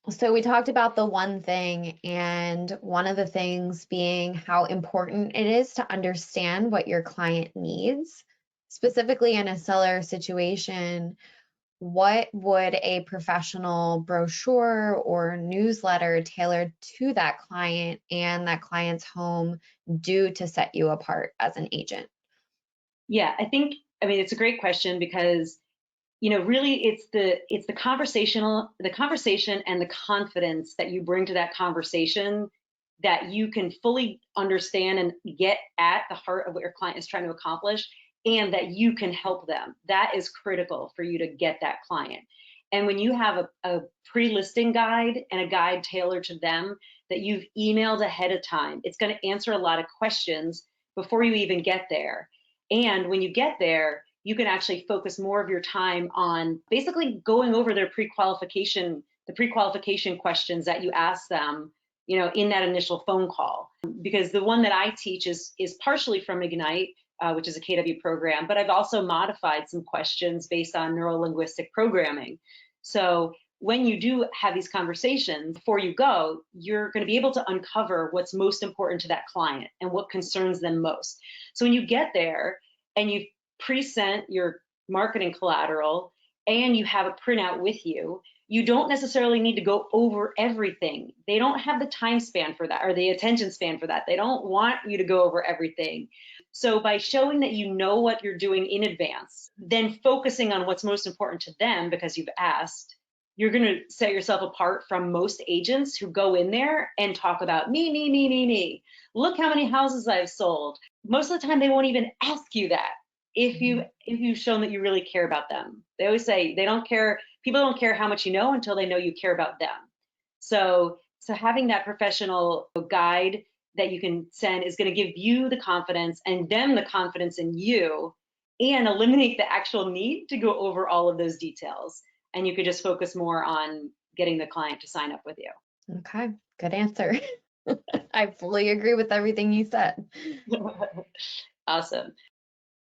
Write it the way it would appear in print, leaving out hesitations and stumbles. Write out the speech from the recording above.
So we talked about the one thing, and one of the things being how important it is to understand what your client needs. Specifically in a seller situation, what would a professional brochure or newsletter tailored to that client and that client's home do to set you apart as an agent? Yeah, I mean, it's a great question because, really it's the conversation and the confidence that you bring to that conversation that you can fully understand and get at the heart of what your client is trying to accomplish and that you can help them. That is critical for you to get that client. And when you have a pre-listing guide and a guide tailored to them that you've emailed ahead of time, it's going to answer a lot of questions before you even get there. And when you get there, you can actually focus more of your time on basically going over the pre-qualification questions that you ask them, in that initial phone call. Because the one that I teach is partially from Ignite, which is a KW program, but I've also modified some questions based on neuro-linguistic programming. So when you do have these conversations before you go, you're going to be able to uncover what's most important to that client and what concerns them most. So when you get there and you've present your marketing collateral and you have a printout with you, you don't necessarily need to go over everything. They don't have the time span for that or the attention span for that. They don't want you to go over everything. So by showing that you know what you're doing in advance, then focusing on what's most important to them because you've asked, you're going to set yourself apart from most agents who go in there and talk about me, me, me, me, me. Look how many houses I've sold. Most of the time, they won't even ask you that if you've shown that you really care about them. They always say they don't care. People don't care how much you know until they know you care about them. So having that professional guide that you can send is going to give you the confidence and them the confidence in you and eliminate the actual need to go over all of those details. And you could just focus more on getting the client to sign up with Okay, good answer. I fully agree with everything you said. you. Awesome.